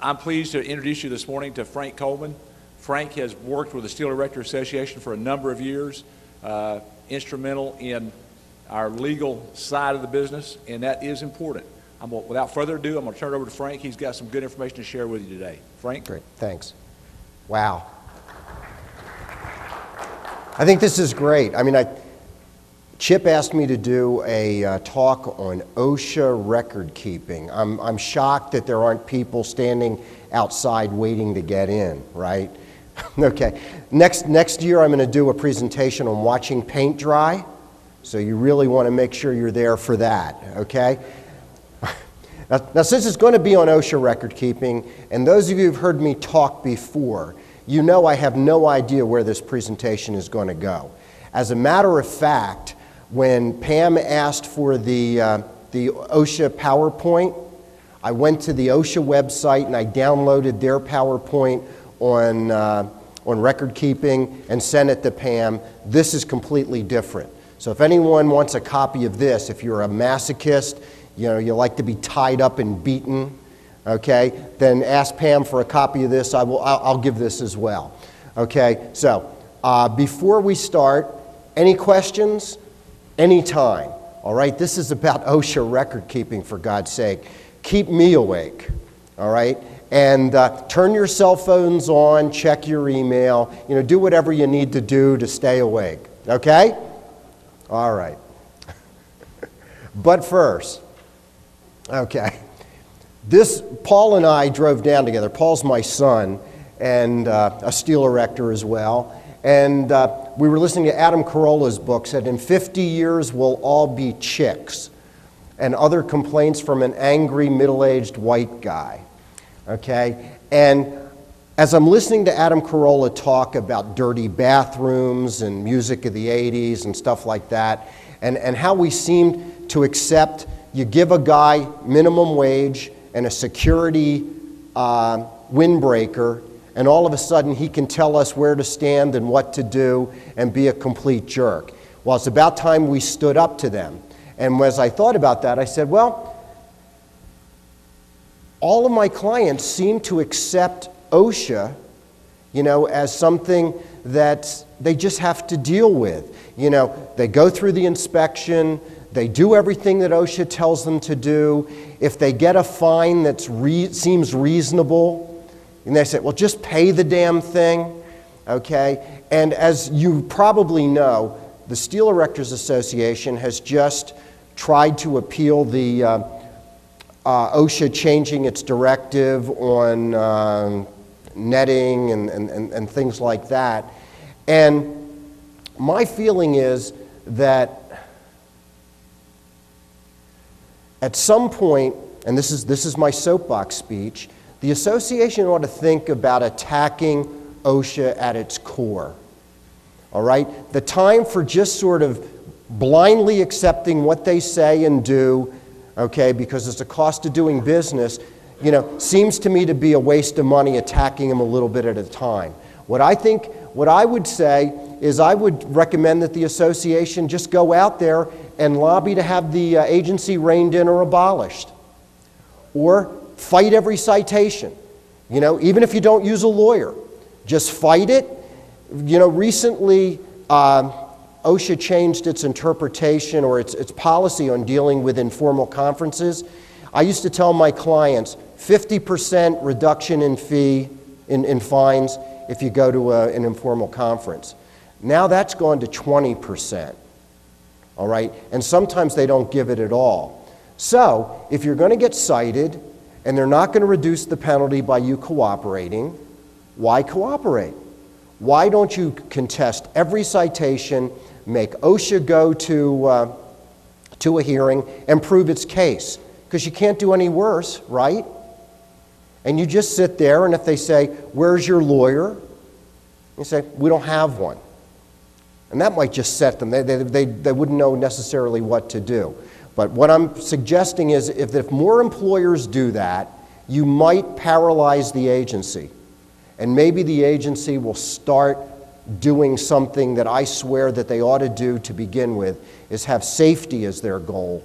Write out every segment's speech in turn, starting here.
I'm pleased to introduce you this morning to Frank Coleman. Frank has worked with the Steel Erector Association for a number of years, instrumental in our legal side of the business, and that is important. Without further ado, I'm going to turn it over to Frank. He's got some good information to share with you today. Frank? Great, thanks. Wow. I think this is great. I mean, Chip asked me to do a talk on OSHA record keeping. I'm shocked that there aren't people standing outside waiting to get in, right? Okay. Next year I'm going to do a presentation on watching paint dry, so you really want to make sure you're there for that, okay? Now, since it's going to be on OSHA record keeping, and those of you who've heard me talk before, you know I have no idea where this presentation is going to go. As a matter of fact, when Pam asked for the OSHA PowerPoint, I went to the OSHA website and I downloaded their PowerPoint on record keeping and sent it to Pam. This is completely different. So if anyone wants a copy of this, if you're a masochist, you know, you like to be tied up and beaten, okay, then ask Pam for a copy of this. I'll give this as well. Okay, so before we start, any questions? Anytime. All right, this is about OSHA record keeping, for God's sake. Keep me awake. All right, and turn your cell phones on, check your email, you know, do whatever you need to do to stay awake. Okay? All right. But first, okay, Paul and I drove down together. Paul's my son and a steel erector as well. And we were listening to Adam Carolla's book, said in 50 years we'll all be chicks, and other complaints from an angry middle-aged white guy. Okay? And as I'm listening to Adam Carolla talk about dirty bathrooms and music of the 80s and stuff like that, and how we seem to accept you give a guy minimum wage and a security windbreaker, and all of a sudden he can tell us where to stand and what to do and be a complete jerk. Well, it's about time we stood up to them. And as I thought about that, I said, well, all of my clients seem to accept OSHA, you know, as something that they just have to deal with. You know, they go through the inspection, they do everything that OSHA tells them to do. If they get a fine that seems reasonable, and they say, well, just pay the damn thing, okay? And as you probably know, the Steel Erectors Association has just tried to appeal the OSHA changing its directive on netting and things like that. And my feeling is that at some point, and this is my soapbox speech, the association ought to think about attacking OSHA at its core. All right? The time for just sort of blindly accepting what they say and do, okay, because it's a cost of doing business, you know, seems to me to be a waste of money attacking them a little bit at a time. What I would say is I would recommend that the association just go out there and lobby to have the agency reined in or abolished. Or fight every citation, you know, even if you don't use a lawyer. Just fight it. You know, recently OSHA changed its interpretation or its policy on dealing with informal conferences. I used to tell my clients 50% reduction in fee, in fines, if you go to an informal conference. Now that's gone to 20%, all right? And sometimes they don't give it at all. So if you're going to get cited and they're not going to reduce the penalty by you cooperating, why cooperate? Why don't you contest every citation, make OSHA go to a hearing and prove its case? Because you can't do any worse, right? And you just sit there, and if they say, where's your lawyer? You say, we don't have one. And that might just set them. They wouldn't know necessarily what to do. But what I'm suggesting is if more employers do that, you might paralyze the agency. And maybe the agency will start doing something that I swear that they ought to do to begin with, is have safety as their goal,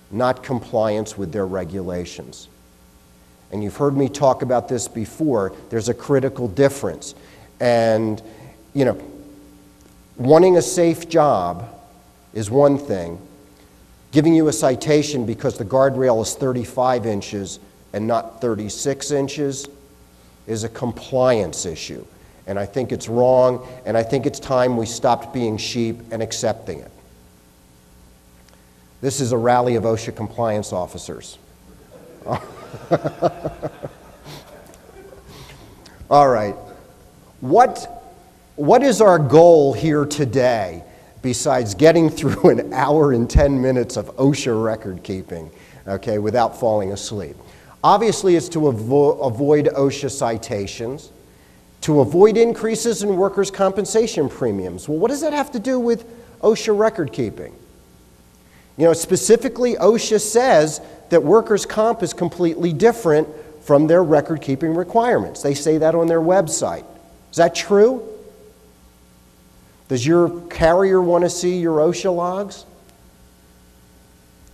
not compliance with their regulations. and you've heard me talk about this before, there's a critical difference. And, you know, wanting a safe job is one thing. Giving you a citation because the guardrail is 35 inches and not 36 inches is a compliance issue. And I think it's wrong, and I think it's time we stopped being sheep and accepting it. This is a rally of OSHA compliance officers. All right. What is our goal here today besides getting through an hour and 10 minutes of OSHA record keeping, okay, without falling asleep? Obviously, it's to avoid OSHA citations, to avoid increases in workers' compensation premiums. Well, what does that have to do with OSHA record keeping? You know, specifically, OSHA says that workers' comp is completely different from their record-keeping requirements. They say that on their website. Is that true? Does your carrier want to see your OSHA logs?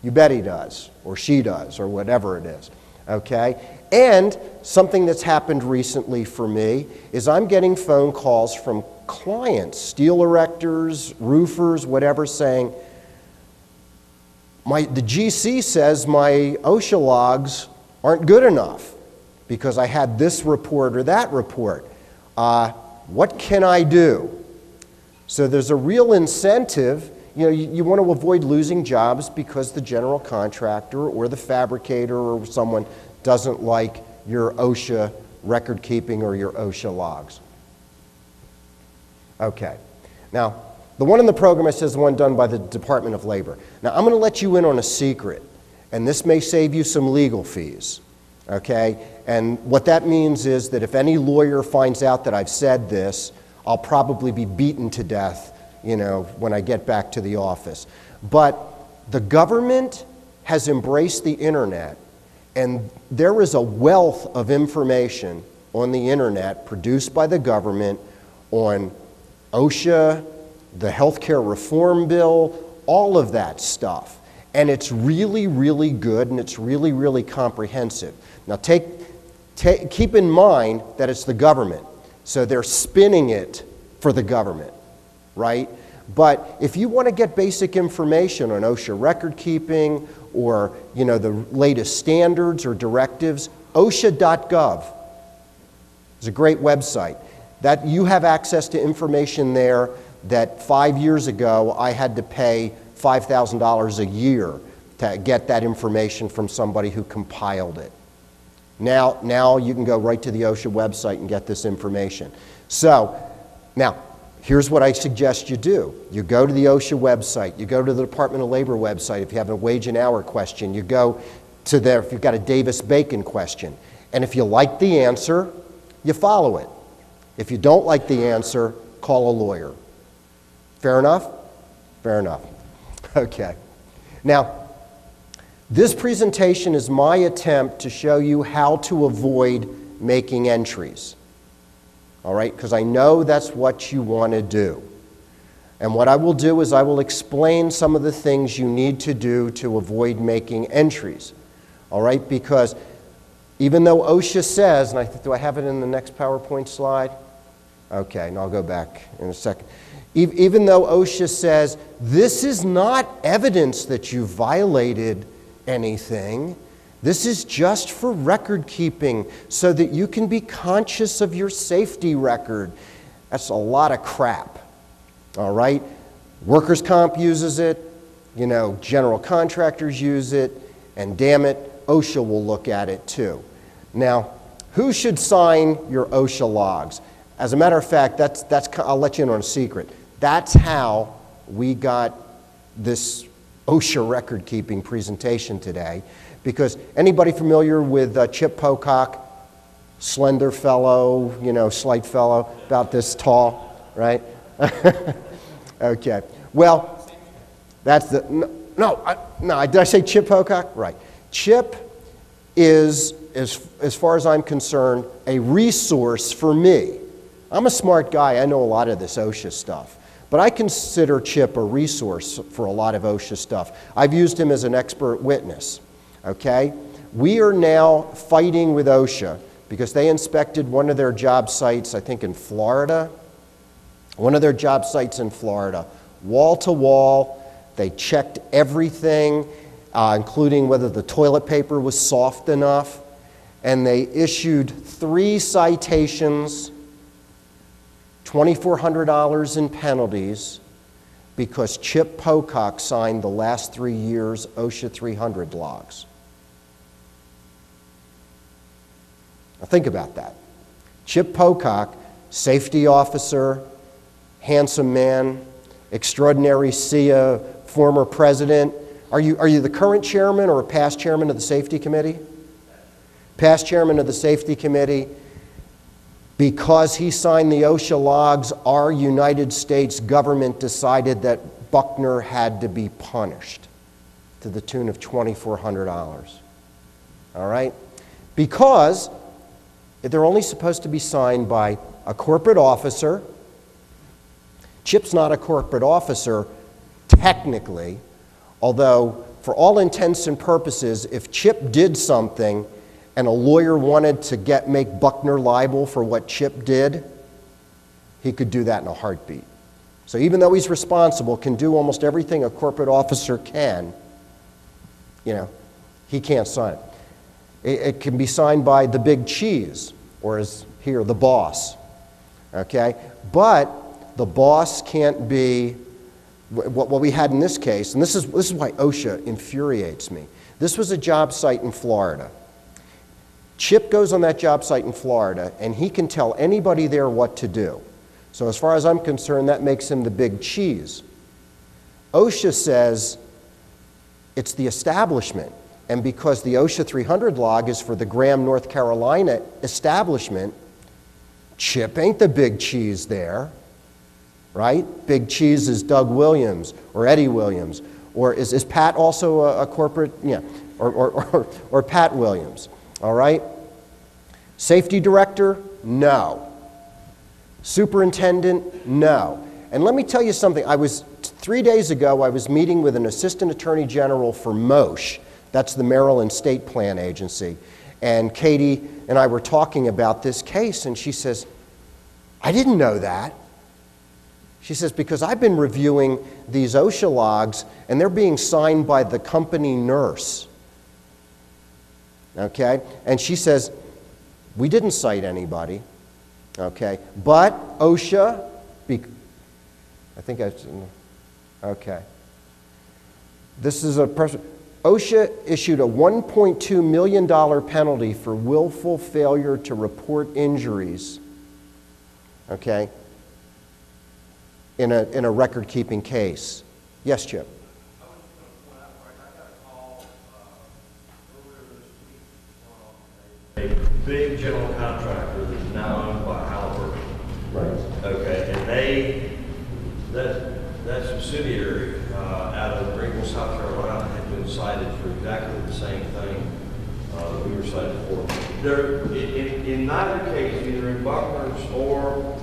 You bet he does, or she does, or whatever it is. Okay? And something that's happened recently for me is I'm getting phone calls from clients, steel erectors, roofers, whatever, saying, the GC says my OSHA logs aren't good enough because I had this report or that report. What can I do? So there's a real incentive. You know, you want to avoid losing jobs because the general contractor or the fabricator or someone doesn't like your OSHA record keeping or your OSHA logs. Okay. Now, the one in the program I said is the one done by the Department of Labor. Now, I'm going to let you in on a secret, and this may save you some legal fees, okay? And what that means is that if any lawyer finds out that I've said this, I'll probably be beaten to death, you know, when I get back to the office. But the government has embraced the internet, and there is a wealth of information on the internet produced by the government on OSHA, the healthcare reform bill, all of that stuff. And it's really, really good, and it's really, really comprehensive. Now keep in mind that it's the government, so they're spinning it for the government, right? But if you want to get basic information on OSHA record keeping or, you know, the latest standards or directives, OSHA.gov is a great website. That you have access to information there that 5 years ago I had to pay $5,000 a year to get that information from somebody who compiled it. Now you can go right to the OSHA website and get this information. So, now, here's what I suggest you do. You go to the OSHA website, you go to the Department of Labor website if you have a wage and hour question, you go to there if you've got a Davis-Bacon question. And if you like the answer, you follow it. If you don't like the answer, call a lawyer. Fair enough? Fair enough. Okay. Now, this presentation is my attempt to show you how to avoid making entries. All right? Because I know that's what you want to do. And what I will do is I will explain some of the things you need to do to avoid making entries. All right? Because even though OSHA says, and do I have it in the next PowerPoint slide? Okay, and I'll go back in a second. Even though OSHA says this is not evidence that you violated anything, this is just for record keeping so that you can be conscious of your safety record. That's a lot of crap, all right? Workers' comp uses it, you know, general contractors use it, and damn it, OSHA will look at it too. Now, who should sign your OSHA logs? As a matter of fact, I'll let you in on a secret. That's how we got this OSHA record-keeping presentation today, because anybody familiar with Chip Pocock, slender fellow, you know, slight fellow, about this tall, right? Okay. Well, that's the no. Did I say Chip Pocock? Right. Chip is, as far as I'm concerned, a resource for me. I'm a smart guy. I know a lot of this OSHA stuff. But I consider Chip a resource for a lot of OSHA stuff. I've used him as an expert witness, okay? We are now fighting with OSHA because they inspected one of their job sites, I think in Florida. One of their job sites in Florida, wall to wall. They checked everything, including whether the toilet paper was soft enough. And they issued 3 citations, $2,400 in penalties, because Chip Pocock signed the last 3 years OSHA 300 logs. Now think about that. Chip Pocock, safety officer, handsome man, extraordinary SIA, former president. Are you the current chairman or a past chairman of the safety committee? Past chairman of the safety committee. Because he signed the OSHA logs, our United States government decided that Buckner had to be punished to the tune of $2,400. All right? Because they're only supposed to be signed by a corporate officer. Chip's not a corporate officer, technically, although for all intents and purposes, if Chip did something and a lawyer wanted to make Buckner liable for what Chip did, he could do that in a heartbeat. So even though he's responsible, can do almost everything a corporate officer can, he can't sign it. It can be signed by the big cheese, or as here, the boss, okay? But the boss can't be, what we had in this case, and this is why OSHA infuriates me. This was a job site in Florida. Chip goes on that job site in Florida, and he can tell anybody there what to do. So as far as I'm concerned, that makes him the big cheese. OSHA says it's the establishment, and because the OSHA 300 log is for the Graham, North Carolina establishment, Chip ain't the big cheese there, right? Big cheese is Doug Williams or Eddie Williams, or is Pat also a corporate? Yeah, or Pat Williams. All right? Safety director? No. Superintendent? No. And let me tell you something. 3 days ago, I was meeting with an assistant attorney general for MOSH. That's the Maryland State Plan Agency. And Katie and I were talking about this case, and she says, I didn't know that. She says, because I've been reviewing these OSHA logs, and they're being signed by the company nurse. Okay? And she says, we didn't cite anybody. Okay? But OSHA, I think okay. This is a person. OSHA issued a $1.2 million penalty for willful failure to report injuries. Okay? In a record-keeping case. Yes, Chip? A big general contractor that's now owned by Halliburton. Right. Okay, and that subsidiary out of Greenville, South Carolina, had been cited for exactly the same thing that we were cited for. In neither case, either in Buckner's or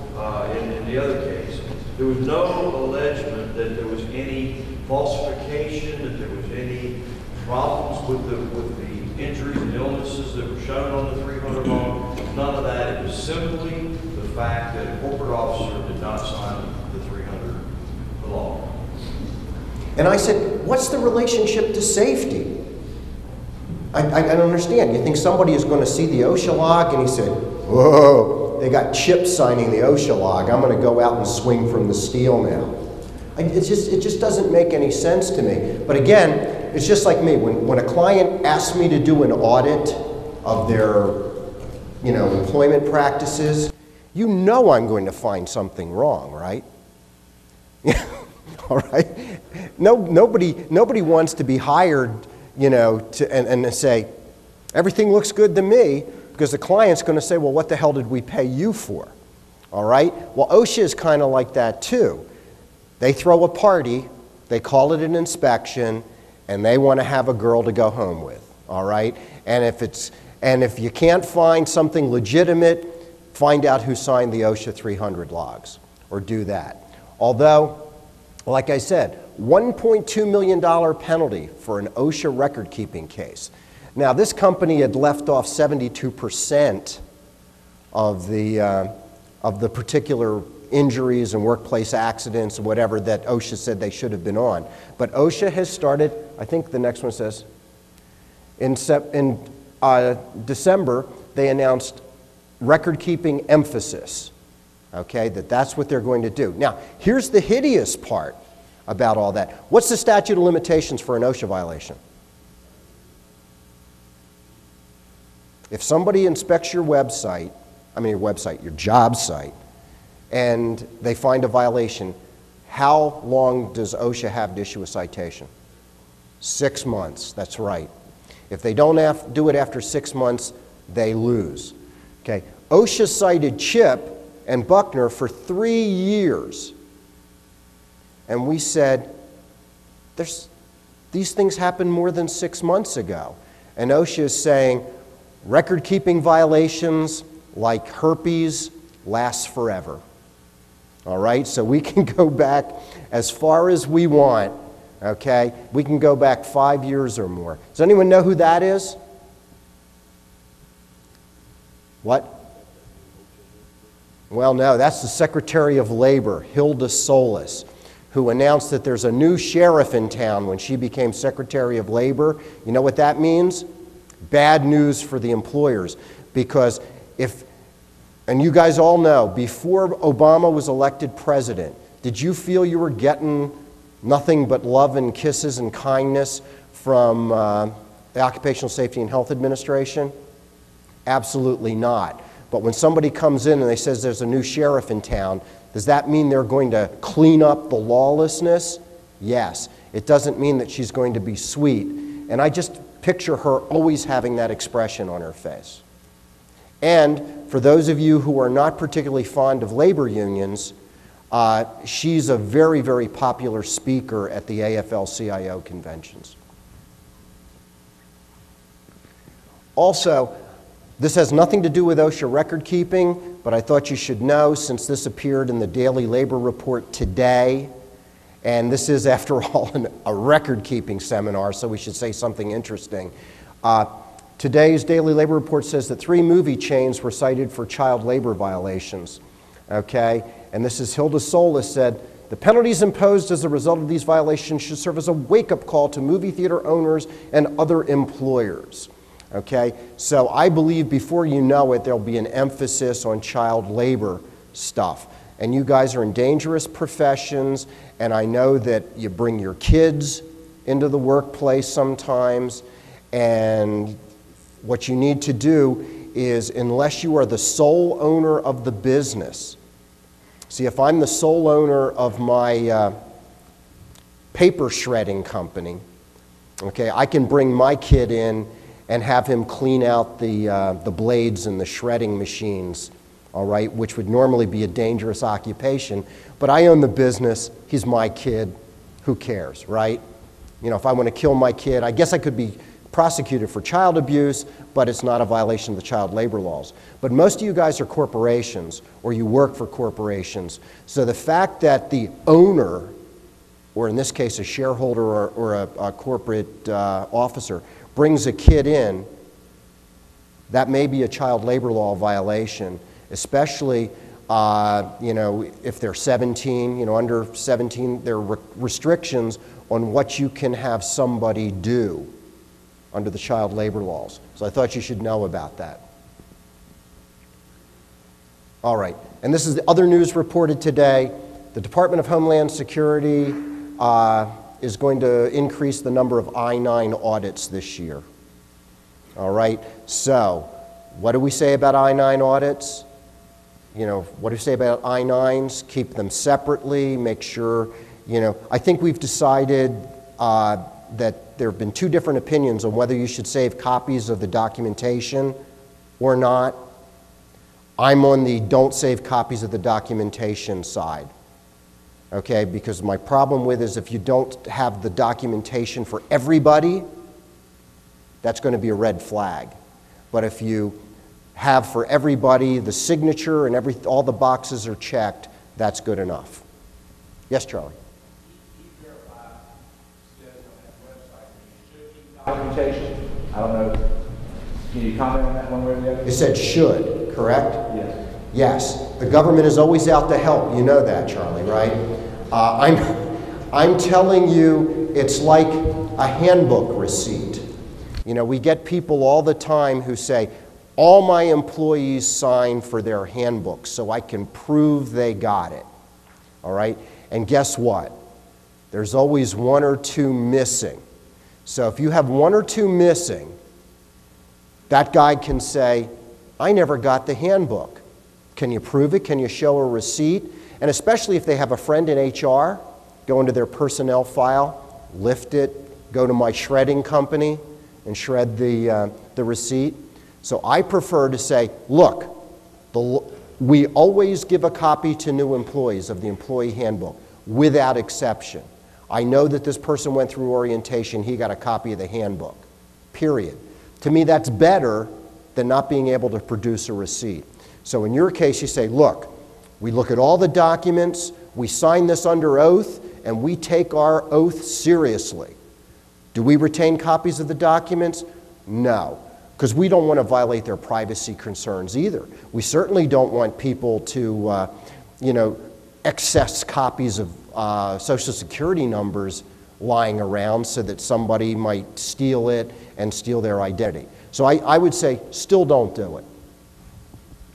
in the other case, there was no allegement that there was any falsification, that there was any problems with the injuries and illnesses that were shown on the 300 log. None of that. It was simply the fact that a corporate officer did not sign the 300 log. And I said, what's the relationship to safety? I don't understand. You think somebody is going to see the OSHA log? And he said, whoa, they got Chip signing the OSHA log. I'm going to go out and swing from the steel now. It just doesn't make any sense to me. But again, it's just like me. When a client asks me to do an audit of their employment practices, you know I'm going to find something wrong, right? All right? Nobody wants to be hired, and to say, everything looks good to me, because the client's going to say, well, what the hell did we pay you for? All right? Well, OSHA is kind of like that too. They throw a party, they call it an inspection, and they want to have a girl to go home with. All right? And if you can't find something legitimate, find out who signed the OSHA 300 logs, or do that. Although, like I said, $1.2 million penalty for an OSHA record-keeping case. Now, this company had left off 72% of the particular injuries and workplace accidents and whatever that OSHA said they should have been on. But OSHA has started, I think the next one says, in December, they announced record-keeping emphasis, okay, that's what they're going to do. Now, here's the hideous part about all that. What's the statute of limitations for an OSHA violation? If somebody inspects your website, your job site, and they find a violation, how long does OSHA have to issue a citation? 6 months, that's right. If they don't do it after 6 months, they lose. Okay. OSHA cited Chip and Buckner for 3 years. And we said, these things happened more than 6 months ago. And OSHA is saying, record-keeping violations like herpes last forever. All right, so we can go back as far as we want, okay? We can go back 5 years or more. Does anyone know who that is? What? Well, no, that's the Secretary of Labor, Hilda Solis, who announced that there's a new sheriff in town when she became Secretary of Labor. You know what that means? Bad news for the employers, because and you guys all know, before Obama was elected president, did you feel you were getting nothing but love and kisses and kindness from the Occupational Safety and Health Administration? Absolutely not. But when somebody comes in and they says there's a new sheriff in town, does that mean they're going to clean up the lawlessness? Yes. It doesn't mean that she's going to be sweet. And I just picture her always having that expression on her face. And for those of you who are not particularly fond of labor unions, she's a very, very popular speaker at the AFL-CIO conventions. Also, this has nothing to do with OSHA record keeping, but I thought you should know, since this appeared in the Daily Labor Report today, and this is, after all, a record keeping seminar, so we should say something interesting. Today's Daily Labor Report says that 3 movie chains were cited for child labor violations, okay? And this is Hilda Solis said, the penalties imposed as a result of these violations should serve as a wake-up call to movie theater owners and other employers, okay? So I believe before you know it, there'll be an emphasis on child labor stuff. And you guys are in dangerous professions, and I know that you bring your kids into the workplace sometimes, and what you need to do is, unless you are the sole owner of the business, see, if I'm the sole owner of my paper shredding company, okay, I can bring my kid in and have him clean out the blades and the shredding machines, all right, which would normally be a dangerous occupation. But I own the business, he's my kid, who cares, right? You know, if I want to kill my kid, I guess I could be prosecuted for child abuse, but it's not a violation of the child labor laws. But most of you guys are corporations, or you work for corporations. So the fact that the owner, or in this case a shareholder or a corporate officer, brings a kid in, that may be a child labor law violation, especially you know, if they're 17, you know, under 17, there are restrictions on what you can have somebody do under the child labor laws. So I thought you should know about that. All right, and this is the other news reported today. The Department of Homeland Security is going to increase the number of I-9 audits this year. All right, so what do we say about I-9 audits? You know, what do we say about I-9s? Keep them separately, make sure, you know, I think we've decided that there have been 2 different opinions on whether you should save copies of the documentation or not. I'm on the don't save copies of the documentation side, okay? Because my problem with is if you don't have the documentation for everybody, that's going to be a red flag. But if you have for everybody the signature and all the boxes are checked, that's good enough. Yes, Charlie? Documentation. I don't know. Can you comment on that one way or the other? It said should, correct? Yes. Yes. The government is always out to help. You know that, Charlie, right? I'm telling you, it's like a handbook receipt. You know, we get people all the time who say, all my employees sign for their handbooks so I can prove they got it. All right? And guess what? There's always one or two missing. So if you have one or two missing, that guy can say, I never got the handbook. Can you prove it? Can you show a receipt? And especially if they have a friend in HR, go into their personnel file, lift it, go to my shredding company, and shred the receipt. So I prefer to say, look, we always give a copy to new employees of the employee handbook, without exception. I know that this person went through orientation, he got a copy of the handbook, period. To me, that's better than not being able to produce a receipt. So in your case, you say, look, we look at all the documents, we sign this under oath, and we take our oath seriously. Do we retain copies of the documents? No, because we don't want to violate their privacy concerns either. We certainly don't want people to, access copies of Social Security numbers lying around so that somebody might steal it and steal their identity. So I would say, still don't do it.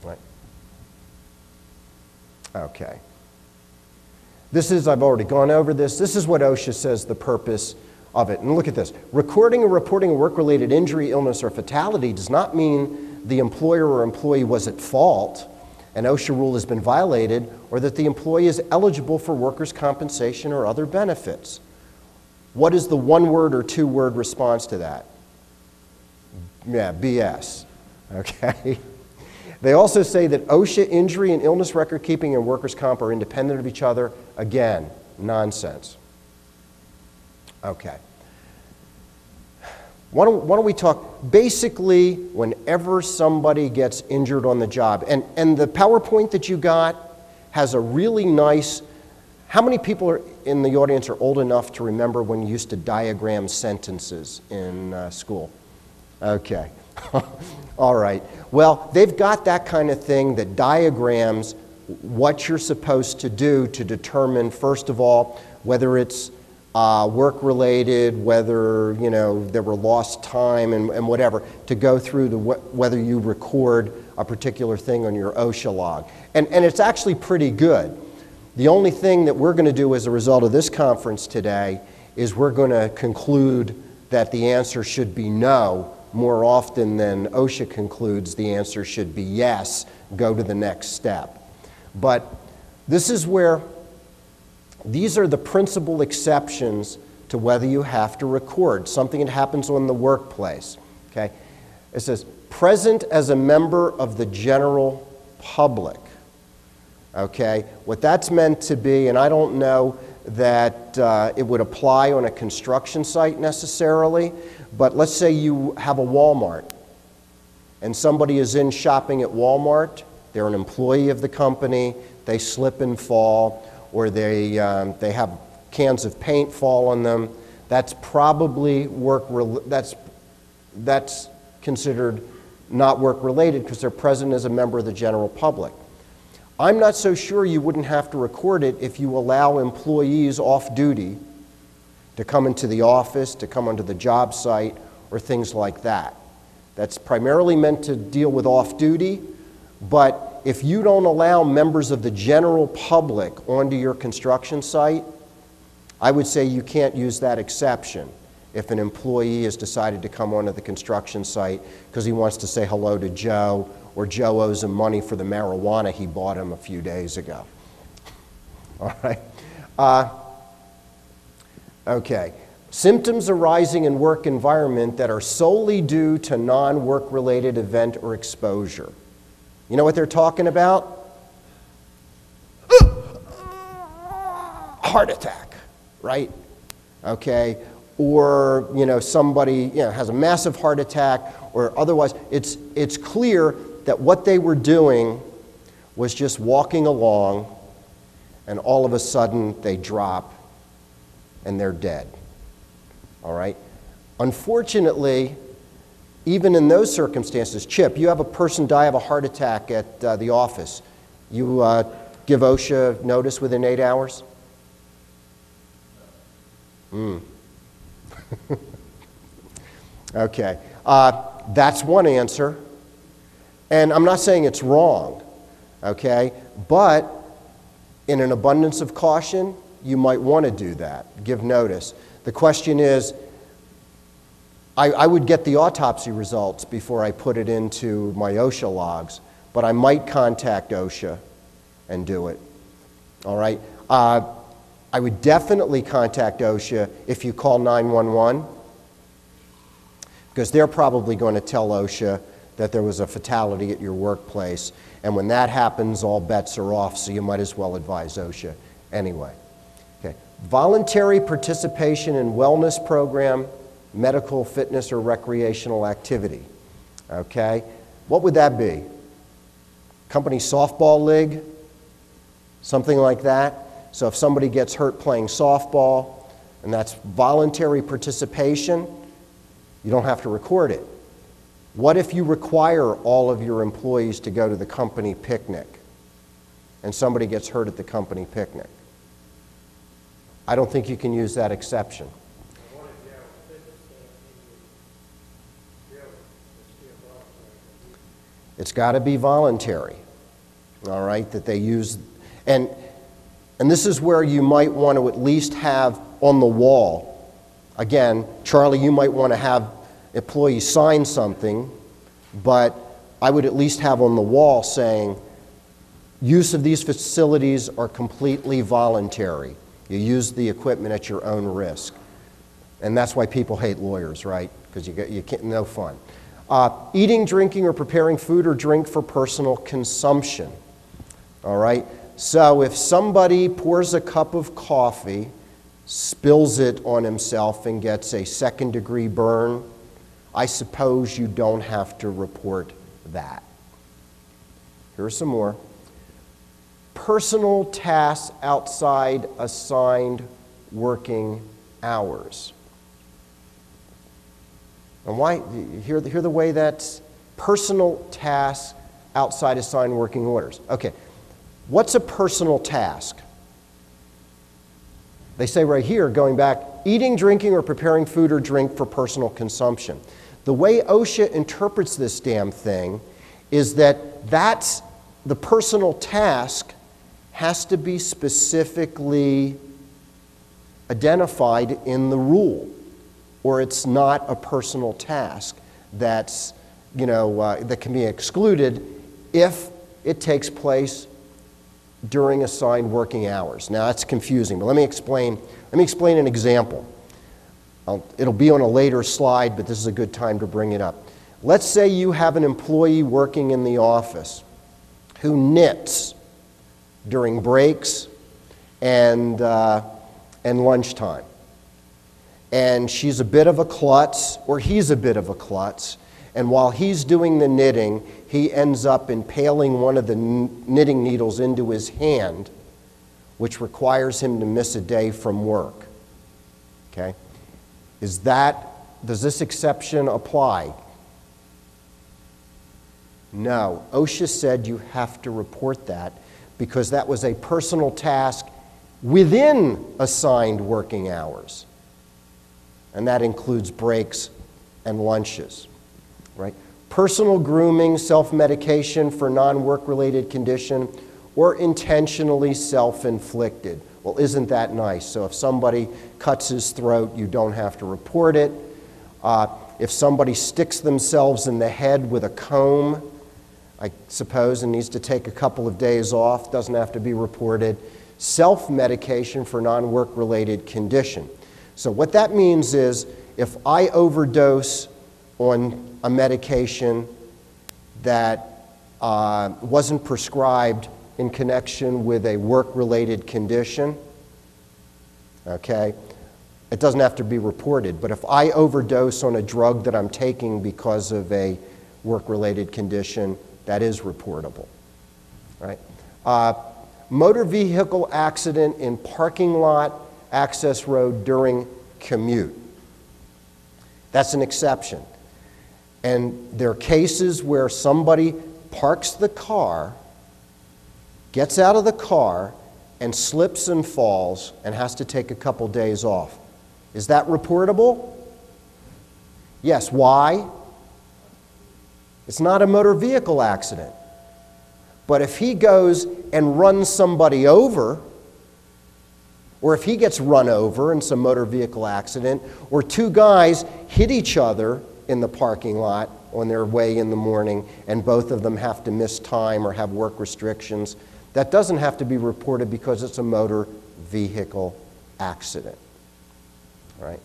Right? Okay. This is, I've already gone over this. This is what OSHA says the purpose of it. And look at this. Recording or reporting a work-related injury, illness, or fatality does not mean the employer or employee was at fault, an OSHA rule has been violated, or that the employee is eligible for workers' compensation or other benefits. What is the one-word or two-word response to that? Yeah, BS. Okay. They also say that OSHA injury and illness record keeping and workers' comp are independent of each other. Again, nonsense. Okay. Why don't we talk, basically, whenever somebody gets injured on the job, and the PowerPoint that you got has a really nice, how many people in the audience are old enough to remember when you used to diagram sentences in school? Okay. All right. Well, they've got that kind of thing that diagrams what you're supposed to do to determine, first of all, whether it's work-related, whether there were lost time and whatever, to go through whether you record a particular thing on your OSHA log. And it's actually pretty good. The only thing that we're going to do as a result of this conference today is we're going to conclude that the answer should be no more often than OSHA concludes the answer should be yes, go to the next step. But this is where these are the principal exceptions to whether you have to record, something that happens in the workplace. Okay? It says, present as a member of the general public. Okay? What that's meant to be, and I don't know that it would apply on a construction site necessarily, but let's say you have a Walmart and somebody is in shopping at Walmart, they're an employee of the company, they slip and fall, or they have cans of paint fall on them. That's probably that's considered not work-related because they're present as a member of the general public. I'm not so sure you wouldn't have to record it if you allow employees off-duty to come into the office, to come onto the job site, or things like that. That's primarily meant to deal with off-duty, but if you don't allow members of the general public onto your construction site, I would say you can't use that exception if an employee has decided to come onto the construction site because he wants to say hello to Joe, or Joe owes him money for the marijuana he bought him a few days ago. All right. Okay. Symptoms arising in work environment that are solely due to non-work-related event or exposure. You know what they're talking about? Heart attack, right? Okay. Or somebody has a massive heart attack, or otherwise. It's clear that what they were doing was just walking along, and all of a sudden they drop and they're dead. All right? Unfortunately, even in those circumstances, Chip, you have a person die of a heart attack at the office. You give OSHA notice within 8 hours? Okay. That's one answer. And I'm not saying it's wrong, okay? But in an abundance of caution, you might want to do that, give notice. The question is, I would get the autopsy results before I put it into my OSHA logs, but I might contact OSHA and do it, all right? I would definitely contact OSHA if you call 911, because they're probably going to tell OSHA that there was a fatality at your workplace, and when that happens, all bets are off, so you might as well advise OSHA anyway. Okay. Voluntary participation in wellness program, medical, fitness, or recreational activity. Okay? What would that be? Company softball league? Something like that? So if somebody gets hurt playing softball, and that's voluntary participation, you don't have to record it. What if you require all of your employees to go to the company picnic and somebody gets hurt at the company picnic? I don't think you can use that exception. It's got to be voluntary, all right, that they use. And this is where you might want to at least have on the wall. Again, Charlie, you might want to have employees sign something, but I would at least have on the wall saying, use of these facilities are completely voluntary. You use the equipment at your own risk. And that's why people hate lawyers, right? Because you can't, no fun. Eating, drinking, or preparing food or drink for personal consumption. All right? So if somebody pours a cup of coffee, spills it on himself, and gets a second-degree burn, I suppose you don't have to report that. Here's some more. Personal tasks outside assigned working hours. And why? Hear the way that's personal tasks outside assigned working orders. Okay, what's a personal task? They say right here, going back, eating, drinking, or preparing food or drink for personal consumption. The way OSHA interprets this damn thing is that that's the personal task has to be specifically identified in the rule, or it's not a personal task that's, that can be excluded if it takes place during assigned working hours. Now that's confusing, but let me explain an example. It'll be on a later slide, but this is a good time to bring it up. Let's say you have an employee working in the office who knits during breaks and lunchtime. And she's a bit of a klutz, or he's a bit of a klutz, and while he's doing the knitting, he ends up impaling one of the knitting needles into his hand, which requires him to miss a day from work. Okay? Does this exception apply? No. OSHA said you have to report that because that was a personal task within assigned working hours. And that includes breaks and lunches, right? Personal grooming, self-medication for non-work-related condition, or intentionally self-inflicted. Well, isn't that nice? So if somebody cuts his throat, you don't have to report it. If somebody sticks themselves in the head with a comb, I suppose, and needs to take a couple of days off, doesn't have to be reported. Self-medication for non-work-related condition. So what that means is if I overdose on a medication that wasn't prescribed in connection with a work-related condition, okay, it doesn't have to be reported. But if I overdose on a drug that I'm taking because of a work-related condition, that is reportable, right? Motor vehicle accident in parking lot, access road during commute. That's an exception. And there are cases where somebody parks the car, gets out of the car, and slips and falls and has to take a couple days off. Is that reportable? Yes. Why? It's not a motor vehicle accident. But if he goes and runs somebody over, or if he gets run over in some motor vehicle accident, or two guys hit each other in the parking lot on their way in the morning and both of them have to miss time or have work restrictions, that doesn't have to be reported because it's a motor vehicle accident. All right?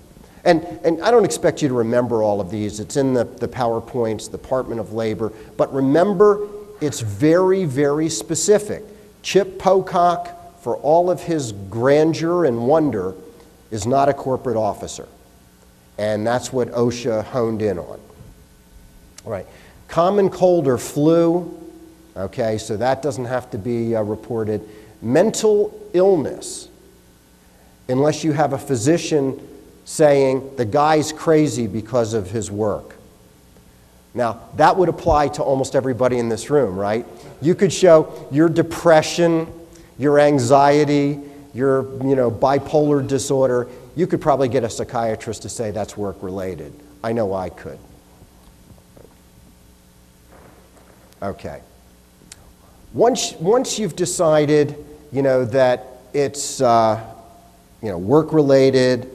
And I don't expect you to remember all of these. It's in the PowerPoints, Department of Labor. But remember, it's very, very specific. Chip Pocock, for all of his grandeur and wonder, is not a corporate officer. And that's what OSHA honed in on. All right. Common cold or flu, okay, so that doesn't have to be reported. Mental illness, unless you have a physician saying the guy's crazy because of his work. Now, that would apply to almost everybody in this room, right? You could show your depression, your anxiety, your bipolar disorder. You could probably get a psychiatrist to say that's work-related. I know I could. Okay. Once you've decided, that it's, work-related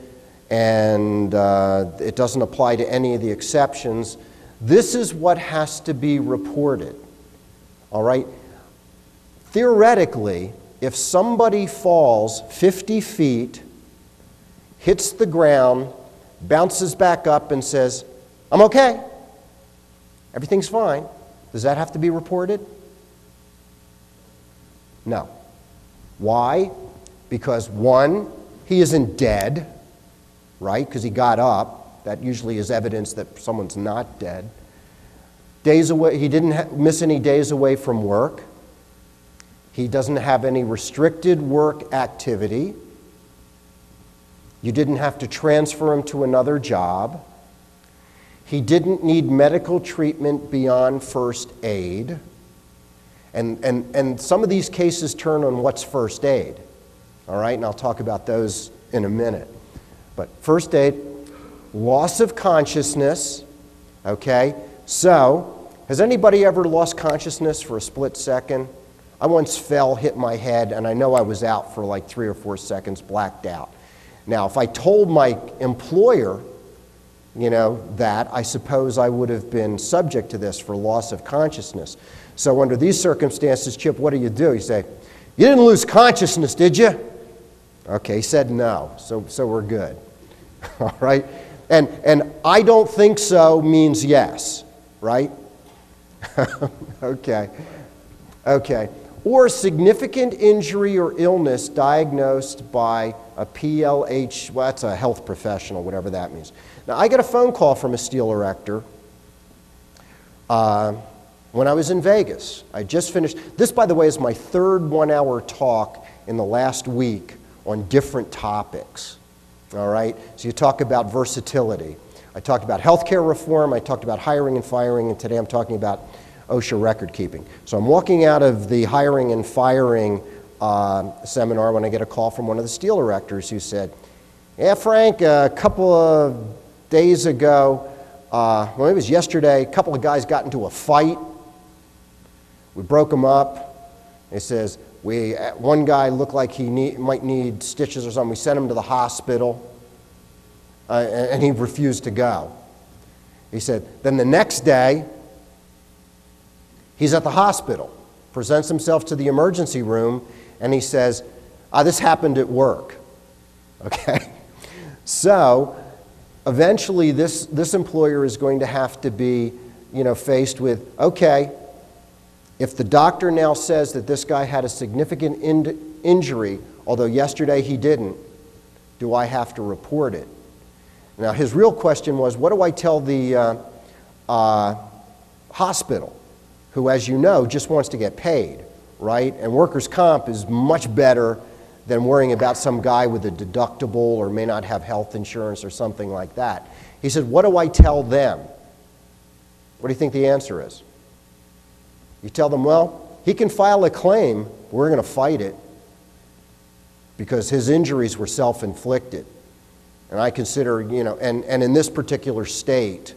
and it doesn't apply to any of the exceptions, this is what has to be reported. All right? Theoretically, if somebody falls 50 feet, hits the ground, bounces back up and says, "I'm okay, everything's fine," does that have to be reported? No. Why? Because one, he isn't dead, right? Because he got up. That usually is evidence that someone's not dead. Days away, he didn't miss any days away from work. He doesn't have any restricted work activity. You didn't have to transfer him to another job. He didn't need medical treatment beyond first aid. And some of these cases turn on what's first aid. All right, and I'll talk about those in a minute. But first aid, loss of consciousness, okay? So, has anybody ever lost consciousness for a split second? I once fell, hit my head, and I know I was out for like 3 or 4 seconds, blacked out. Now, if I told my employer, that, I suppose I would have been subject to this for loss of consciousness. So under these circumstances, Chip, what do? You say, "You didn't lose consciousness, did you?" Okay, he said no, so we're good. All right? And "I don't think so" means yes, right? Okay. Or significant injury or illness diagnosed by a PLH, well, that's a health professional, whatever that means. Now, I got a phone call from a steel erector when I was in Vegas. I just finished. This, by the way, is my third 1-hour talk in the last week on different topics. All right? So you talk about versatility. I talked about healthcare reform. I talked about hiring and firing. And today I'm talking about OSHA record keeping. So I'm walking out of the hiring and firing seminar when I get a call from one of the steel erectors who said, "Yeah, Frank, a couple of days ago, well, it was yesterday, a couple of guys got into a fight. We broke them up." He says, one guy looked like he might need stitches or something. We sent him to the hospital, and he refused to go. He said, then the next day, he's at the hospital, presents himself to the emergency room, and he says, "This happened at work." Okay? So, eventually, this employer is going to have to be, faced with, okay, if the doctor now says that this guy had a significant injury, although yesterday he didn't, do I have to report it? Now, his real question was, what do I tell the hospital, who, as you know, just wants to get paid, right? And workers' comp is much better than worrying about some guy with a deductible or may not have health insurance or something like that. He said, what do I tell them? What do you think the answer is? You tell them, well, he can file a claim, we're going to fight it because his injuries were self-inflicted. And I consider, and in this particular state,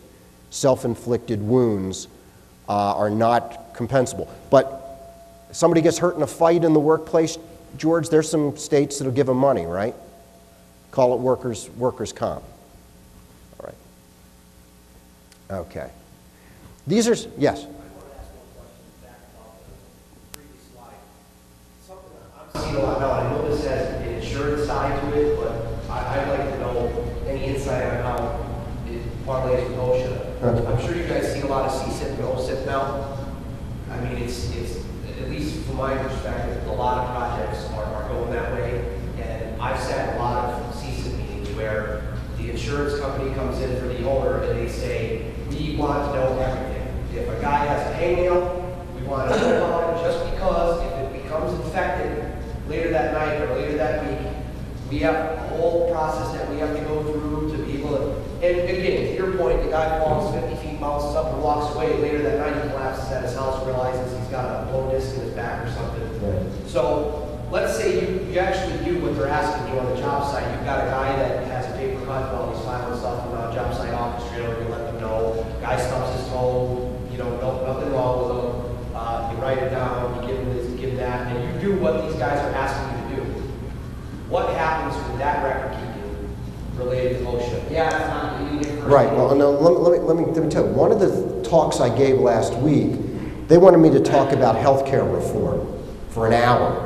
self-inflicted wounds are not compensable. But if somebody gets hurt in a fight in the workplace, George, there's some states that'll give them money, right? Call it workers' comp. All right. Okay. These are, yes? Seen a lot now. I know this has an insurance side to it, but I'd like to know any insight on how it parlays with OSHA. I'm sure you guys see a lot of CSIP and OSIP now. I mean, it's at least from my perspective, a lot of projects are going that way. And I've sat in a lot of CSIP meetings where the insurance company comes in for the owner and they say, we want to know everything. If a guy has a hangnail, we want to know about it just because if it becomes infected later that night or later that week, we have a whole process that we have to go through to be able to, and again, to your point, the guy falls 50 feet, bounces up and walks away. Later that night he collapses at his house, realizes he's got a blown disc in his back or something. Right. So let's say you actually do what they're asking you on the job site. You've got a guy that has a paper cut while he's filing stuff on a job site office trailer, you let them know. Guy stubs his toe, nothing wrong with him. You write it down, you give him this, give him that, and you do what these guys are asking you to do. What happens with that record keeping related to OSHA? Yeah, it's not leading. Right. Well, no, let me tell you. One of the talks I gave last week, they wanted me to talk about healthcare reform for an hour.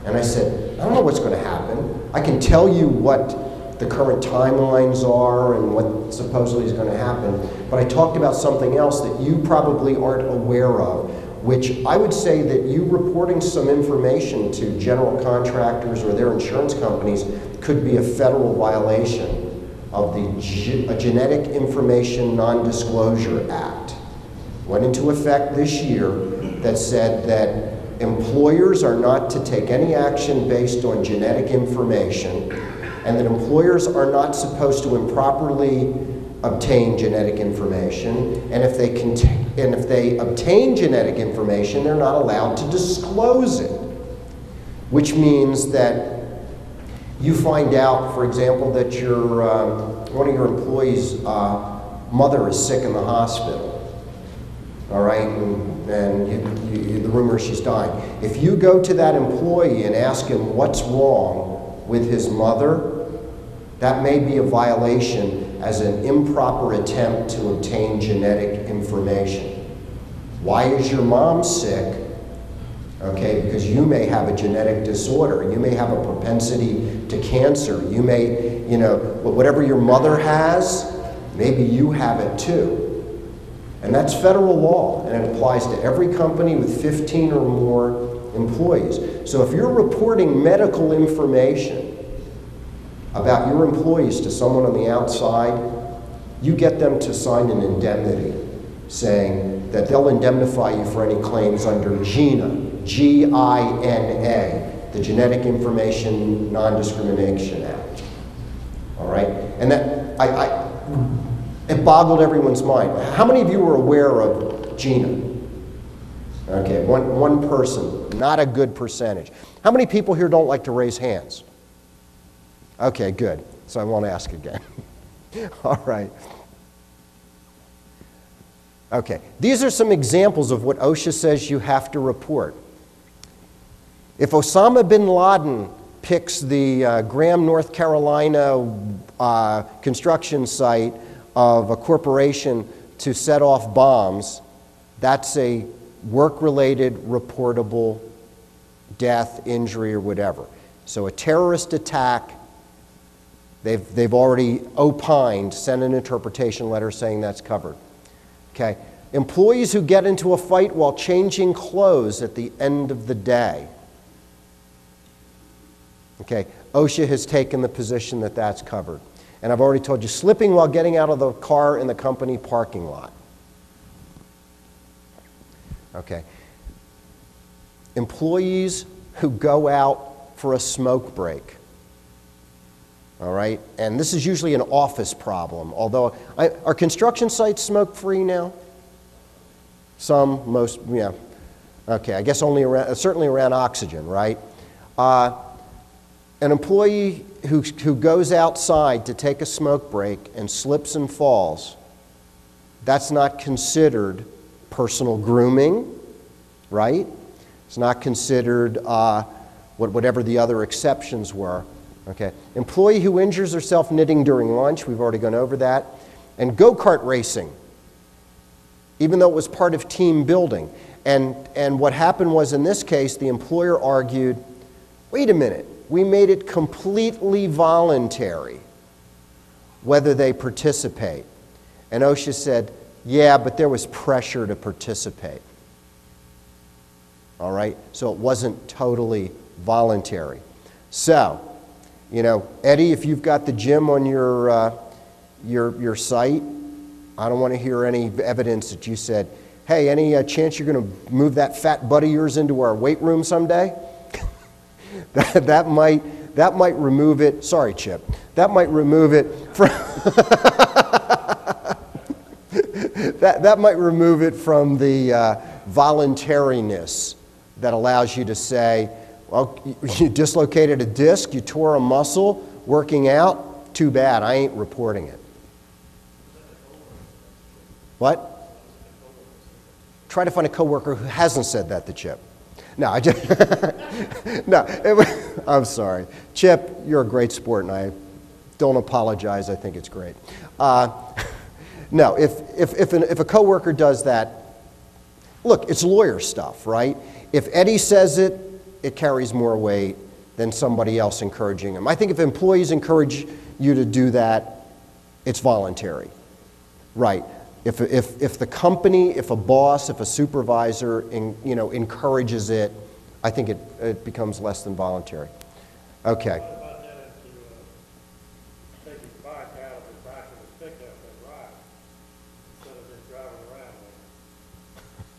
And I said, I don't know what's going to happen. I can tell you what the current timelines are and what supposedly is going to happen. But I talked about something else that you probably aren't aware of, which I would say that you reporting some information to general contractors or their insurance companies could be a federal violation of the Genetic Information Non-Disclosure Act. Went into effect this year that said that employers are not to take any action based on genetic information, and that employers are not supposed to improperly obtain genetic information, and if they obtain genetic information, they're not allowed to disclose it, which means that you find out, for example, that one of your employees' mother is sick in the hospital, all right, and the rumor is she's dying. If you go to that employee and ask him what's wrong with his mother, that may be a violation as an improper attempt to obtain genetic information. Why is your mom sick? Okay, because you may have a genetic disorder. You may have a propensity to cancer. You may, whatever your mother has, maybe you have it too. And that's federal law, and it applies to every company with 15 or more employees. So if you're reporting medical information about your employees to someone on the outside, you get them to sign an indemnity saying that they'll indemnify you for any claims under GINA, G-I-N-A, the Genetic Information Non-Discrimination Act. All right? And that, it boggled everyone's mind. How many of you are aware of GINA? Okay, one person, not a good percentage. How many people here don't like to raise hands? Okay, good. So I won't ask again. All right. Okay, these are some examples of what OSHA says you have to report. If Osama bin Laden picks the Graham, North Carolina construction site of a corporation to set off bombs, that's a work-related, reportable death, injury, or whatever. So a terrorist attack, they've already opined, sent an interpretation letter saying that's covered. Okay. Employees who get into a fight while changing clothes at the end of the day. Okay. OSHA has taken the position that that's covered. And I've already told you, slipping while getting out of the car in the company parking lot. Okay. Employees who go out for a smoke break. All right, and this is usually an office problem, although are construction sites smoke-free now? Some, most, yeah. Okay, I guess only around, certainly around oxygen, right? An employee who goes outside to take a smoke break and slips and falls, that's not considered personal grooming, right? It's not considered whatever the other exceptions were. Okay. Employee who injures herself knitting during lunch, we've already gone over that. And go-kart racing, even though it was part of team building. And what happened was, in this case, the employer argued, wait a minute, we made it completely voluntary whether they participate. And OSHA said, yeah, but there was pressure to participate. All right? So it wasn't totally voluntary. So, you know, Eddie, if you've got the gym on your site, I don't want to hear any evidence that you said, hey, any chance you're going to move that fat butt of yours into our weight room someday? that might remove it. Sorry, Chip. That might remove it from that might remove it from the voluntariness that allows you to say, well, you dislocated a disc, you tore a muscle working out, too bad, I ain't reporting it. What? Try to find a coworker who hasn't said that to Chip. No, I just I'm sorry. Chip, you're a great sport, and I don't apologize. I think it's great. No, if a coworker does that, look, it's lawyer stuff, right? If Eddie says it, it carries more weight than somebody else encouraging him. I think if employees encourage you to do that, it's voluntary, right? If the company, if a boss, if a supervisor, encourages it, I think it becomes less than voluntary. Okay. What about that if you take his bike out of the back of his pickup and ride instead of just driving around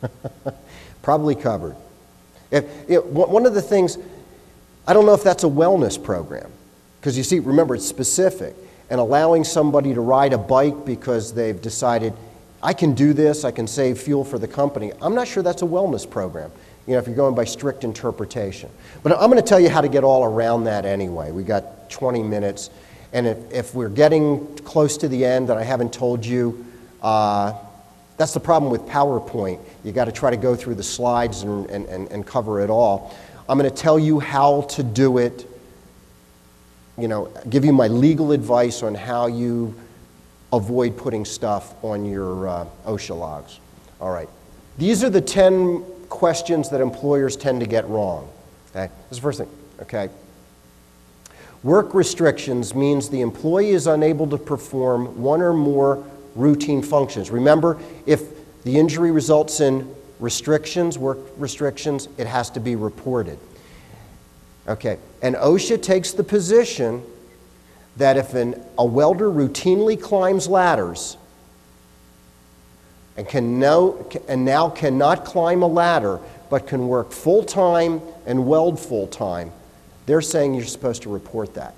with it? Probably covered. One of the things, I don't know if that's a wellness program, because you see, remember, it's specific, and allowing somebody to ride a bike because they've decided, I can do this, I can save fuel for the company. I'm not sure that's a wellness program, if you're going by strict interpretation. But I'm going to tell you how to get all around that anyway. We got 20 minutes, and if we're getting close to the end and I haven't told you, that's the problem with PowerPoint. You got to try to go through the slides and cover it all. I'm going to tell you how to do it, give you my legal advice on how you avoid putting stuff on your OSHA logs. All right. These are the 10 questions that employers tend to get wrong. Okay? This is the first thing. Okay. Work restrictions means the employee is unable to perform one or more routine functions. Remember, if the injury results in restrictions, work restrictions, it has to be reported. Okay. And OSHA takes the position that if a welder routinely climbs ladders and now cannot climb a ladder but can work full-time and weld full-time, they're saying you're supposed to report that.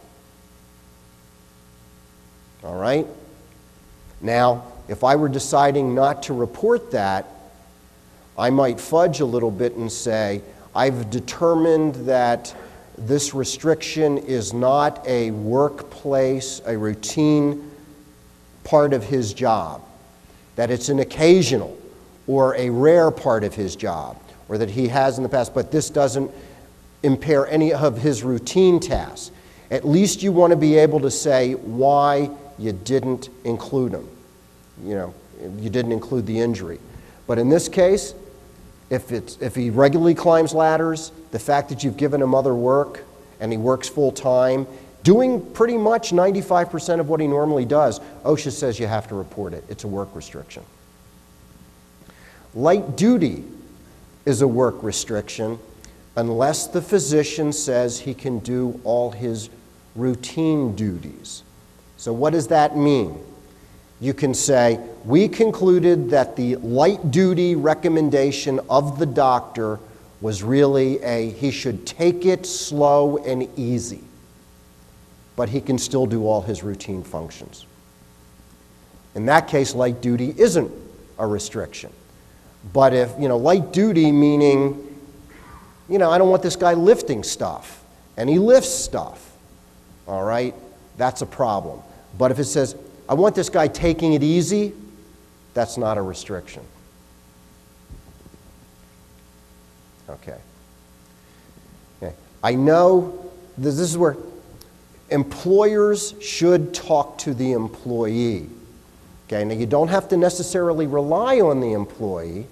All right? Now, if I were deciding not to report that, I might fudge a little bit and say, I've determined that this restriction is not a workplace, a routine part of his job, that it's an occasional or a rare part of his job, or that he has in the past, but this doesn't impair any of his routine tasks. At least you want to be able to say why you didn't include him. You didn't include the injury. But in this case, if he regularly climbs ladders, the fact that you've given him other work and he works full time, doing pretty much 95% of what he normally does, OSHA says you have to report it. It's a work restriction. Light duty is a work restriction unless the physician says he can do all his routine duties. So what does that mean? You can say, we concluded that the light duty recommendation of the doctor was really he should take it slow and easy, but he can still do all his routine functions. In that case, light duty isn't a restriction. But if, light duty meaning, I don't want this guy lifting stuff, and he lifts stuff, all right, that's a problem. But if it says, I want this guy taking it easy, that's not a restriction. Okay. I know this is where employers should talk to the employee. Okay, now you don't have to necessarily rely on the employee,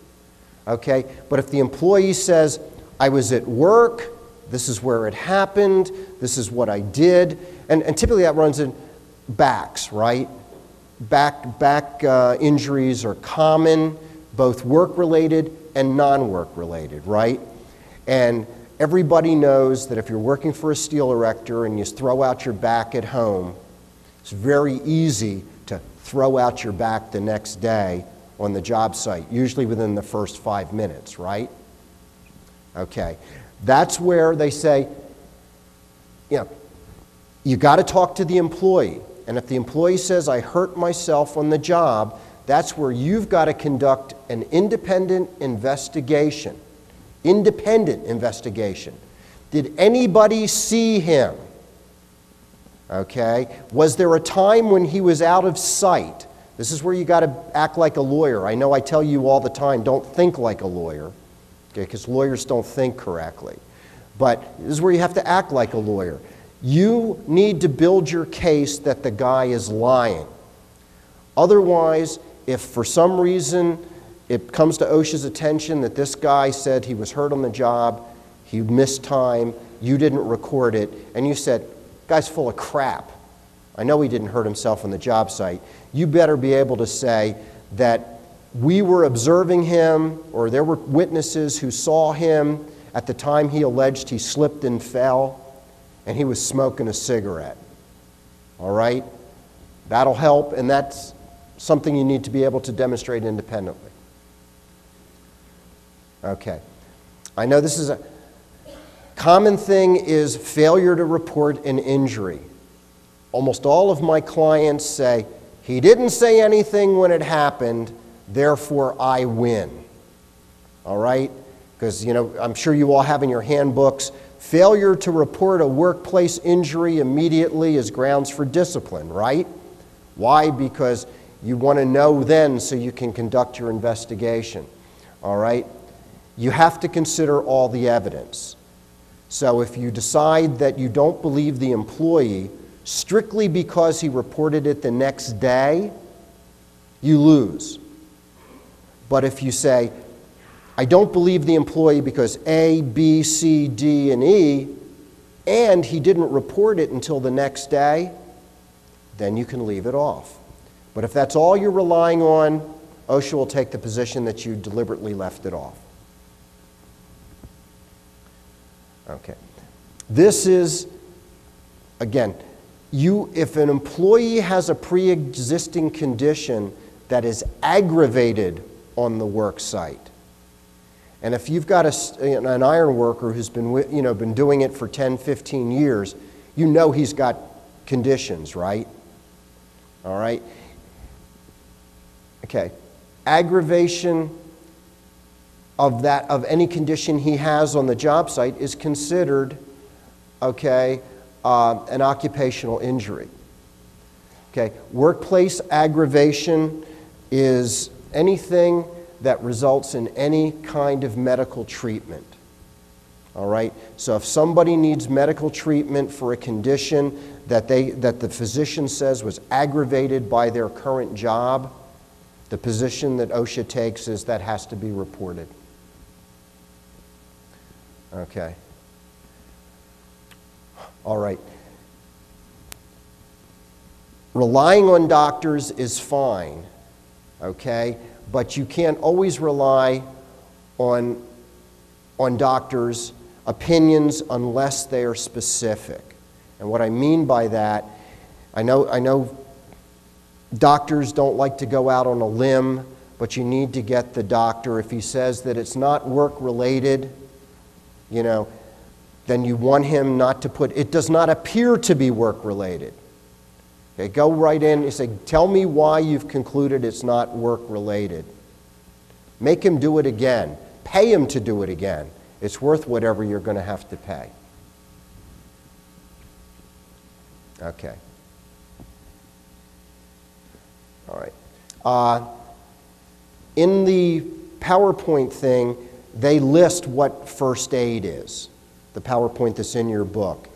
okay, but if the employee says, I was at work, this is where it happened, this is what I did, and typically that runs in backs, right? Back injuries are common, both work-related and non-work-related, right? And everybody knows that if you're working for a steel erector and you throw out your back at home, it's very easy to throw out your back the next day on the job site, usually within the first 5 minutes, right? Okay, that's where they say, you got to talk to the employee. And if the employee says, I hurt myself on the job, that's where you've got to conduct an independent investigation. Independent investigation. Did anybody see him? Okay. Was there a time when he was out of sight? This is where you got to act like a lawyer. I know I tell you all the time, don't think like a lawyer, okay, because lawyers don't think correctly. But this is where you have to act like a lawyer. You need to build your case that the guy is lying. Otherwise, if for some reason it comes to OSHA's attention that this guy said he was hurt on the job, he missed time, you didn't record it, and you said, guy's full of crap. I know he didn't hurt himself on the job site. You better be able to say that we were observing him, or there were witnesses who saw him at the time he alleged he slipped and fell, and he was smoking a cigarette. All right? That'll help, and that's something you need to be able to demonstrate independently. Okay. I know this is a common thing is failure to report an injury. Almost all of my clients say, he didn't say anything when it happened, therefore I win. All right? Because, I'm sure you all have in your handbooks, failure to report a workplace injury immediately is grounds for discipline, right? Why? Because you want to know then so you can conduct your investigation. All right? You have to consider all the evidence. So if you decide that you don't believe the employee strictly because he reported it the next day, you lose. But if you say, I don't believe the employee because A, B, C, D, and E, and he didn't report it until the next day, then you can leave it off. But if that's all you're relying on, OSHA will take the position that you deliberately left it off. Okay. This is, again, if an employee has a pre-existing condition that is aggravated on the work site, and if you've got an iron worker who's been doing it for 10, 15 years, you know he's got conditions, right? All right? Okay. Aggravation of any condition he has on the job site is considered, okay, an occupational injury. Okay. Workplace aggravation is anything that results in any kind of medical treatment. All right? So if somebody needs medical treatment for a condition that the physician says was aggravated by their current job, the position that OSHA takes is that has to be reported. Okay. All right. Relying on doctors is fine, okay? But you can't always rely on doctors' opinions unless they are specific. And what I mean by that, I know doctors don't like to go out on a limb, but you need to get the doctor. If he says that it's not work-related, then you want him not to put, it does not appear to be work-related. Okay, go right in and say, tell me why you've concluded it's not work-related. Make him do it again. Pay him to do it again. It's worth whatever you're going to have to pay. Okay. All right. In the PowerPoint thing, they list what first aid is, the PowerPoint that's in your book.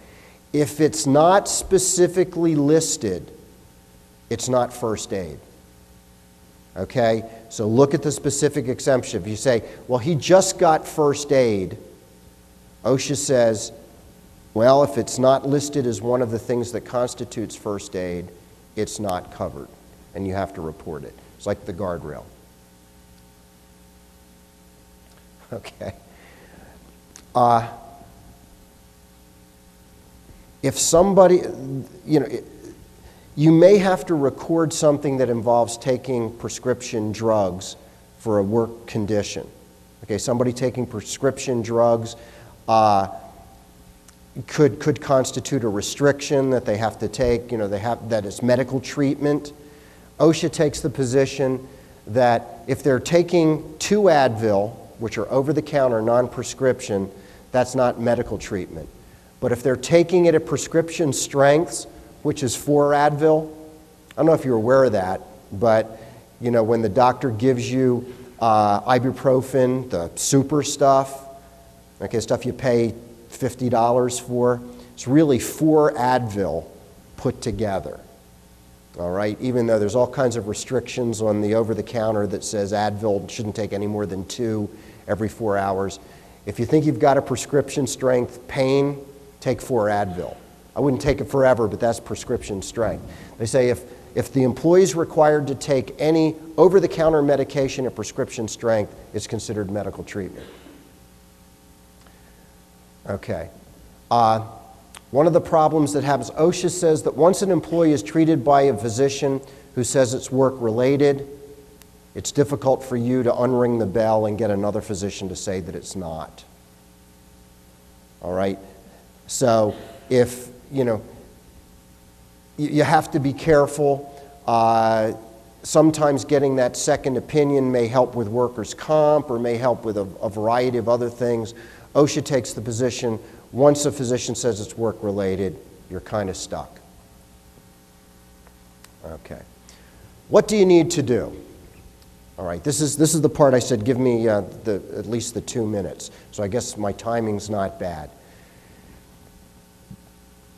If it's not specifically listed, it's not first aid. Okay? So look at the specific exemption. If you say, well, he just got first aid, OSHA says, well, if it's not listed as one of the things that constitutes first aid, it's not covered, and you have to report it. It's like the guardrail. Okay. If somebody, you may have to record something that involves taking prescription drugs for a work condition. Okay, somebody taking prescription drugs could constitute a restriction that they have to take, that is medical treatment. OSHA takes the position that if they're taking 2 Advil, which are over-the-counter, non-prescription, that's not medical treatment. But if they're taking it at prescription strengths, which is 4 Advil, I don't know if you're aware of that, but when the doctor gives you ibuprofen, the super stuff, okay, stuff you pay $50 for, it's really 4 Advil put together. All right, even though there's all kinds of restrictions on the over-the-counter that says Advil shouldn't take any more than 2 every 4 hours. If you think you've got a prescription strength pain, take 4 Advil. I wouldn't take it forever, but that's prescription strength. They say if the employee's required to take any over-the-counter medication at prescription strength, it's considered medical treatment. Okay. One of the problems that happens, OSHA says that once an employee is treated by a physician who says it's work-related, it's difficult for you to unring the bell and get another physician to say that it's not. All right? So if, you have to be careful. Sometimes getting that second opinion may help with workers' comp or may help with a variety of other things. OSHA takes the position, once a physician says it's work-related, you're kind of stuck. Okay. What do you need to do? All right, this is the part I said give me at least the 2 minutes. So I guess my timing's not bad.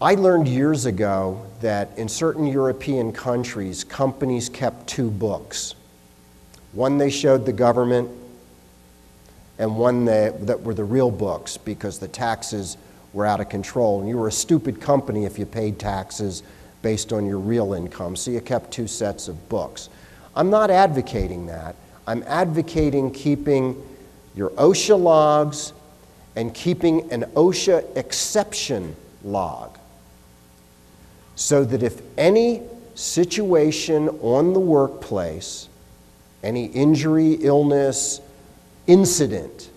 I learned years ago that in certain European countries, companies kept 2 books. One they showed the government, and one that were the real books because the taxes were out of control. And you were a stupid company if you paid taxes based on your real income. So you kept 2 sets of books. I'm not advocating that. I'm advocating keeping your OSHA logs and keeping an OSHA exception log, so that if any situation on the workplace, any injury, illness, incident,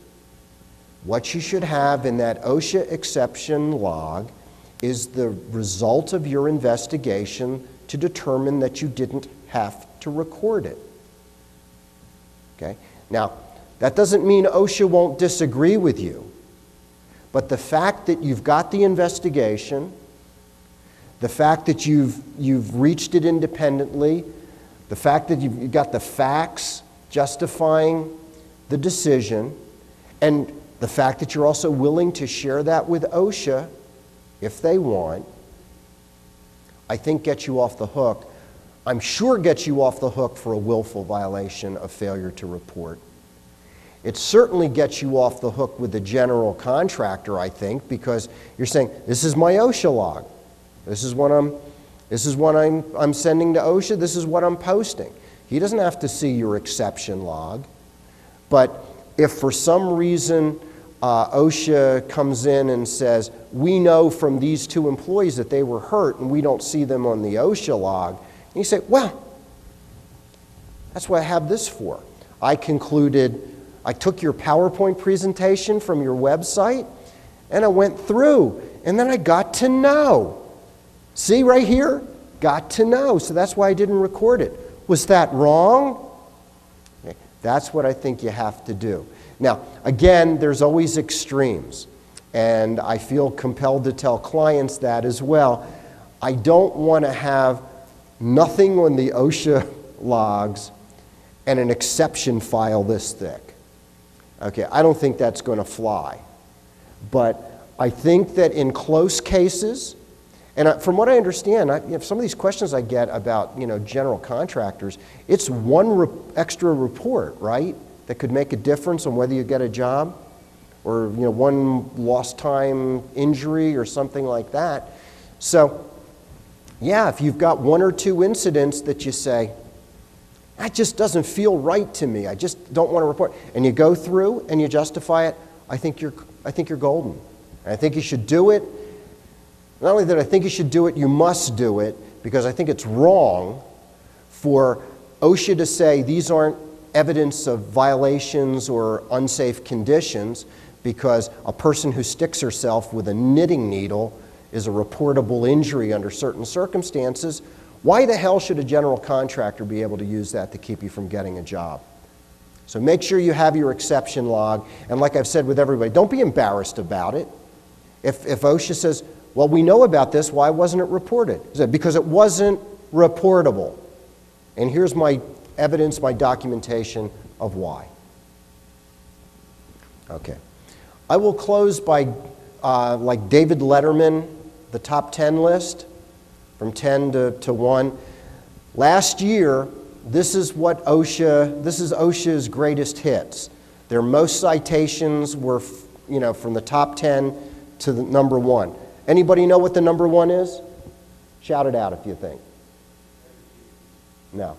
what you should have in that OSHA exception log is the result of your investigation to determine that you didn't have to record it. Okay? Now, that doesn't mean OSHA won't disagree with you, but the fact that you've got the investigation, the fact that you've reached it independently, the fact that you've got the facts justifying the decision, and the fact that you're also willing to share that with OSHA if they want, I think gets you off the hook. I'm sure gets you off the hook for a willful violation of failure to report. It certainly gets you off the hook with the general contractor, I think, because you're saying, this is my OSHA log. This is what I'm sending to OSHA. This is what I'm posting. He doesn't have to see your exception log. But if for some reason OSHA comes in and says, we know from these 2 employees that they were hurt and we don't see them on the OSHA log, and you say, well, that's what I have this for. I took your PowerPoint presentation from your website and I went through and then I got to know. See right here? Got to know. So that's why I didn't record it. Was that wrong? Okay. That's what I think you have to do. Now, again, there's always extremes, and I feel compelled to tell clients that as well. I don't want to have nothing on the OSHA logs and an exception file this thick. Okay, I don't think that's going to fly. But I think that in close cases, and from what I understand, some of these questions I get about general contractors, it's one extra report, right, that could make a difference on whether you get a job, or one lost time injury or something like that. So, yeah, if you've got one or two incidents that you say, that just doesn't feel right to me, I just don't want to report, and you go through and you justify it, I think you're golden. And I think you should do it. Not only that I think you should do it, you must do it, because I think it's wrong for OSHA to say these aren't evidence of violations or unsafe conditions, because a person who sticks herself with a knitting needle is a reportable injury under certain circumstances. Why the hell should a general contractor be able to use that to keep you from getting a job? So make sure you have your exception log, and like I've said with everybody, don't be embarrassed about it. If OSHA says, well, we know about this, why wasn't it reported? Because it wasn't reportable. And here's my evidence, my documentation of why. Okay. I will close by, like David Letterman, the top 10 list, from 10 to 1. Last year, this is OSHA's greatest hits. Their most citations were, from the top 10 to the number 1. Anybody know what the number 1 is? Shout it out if you think. No.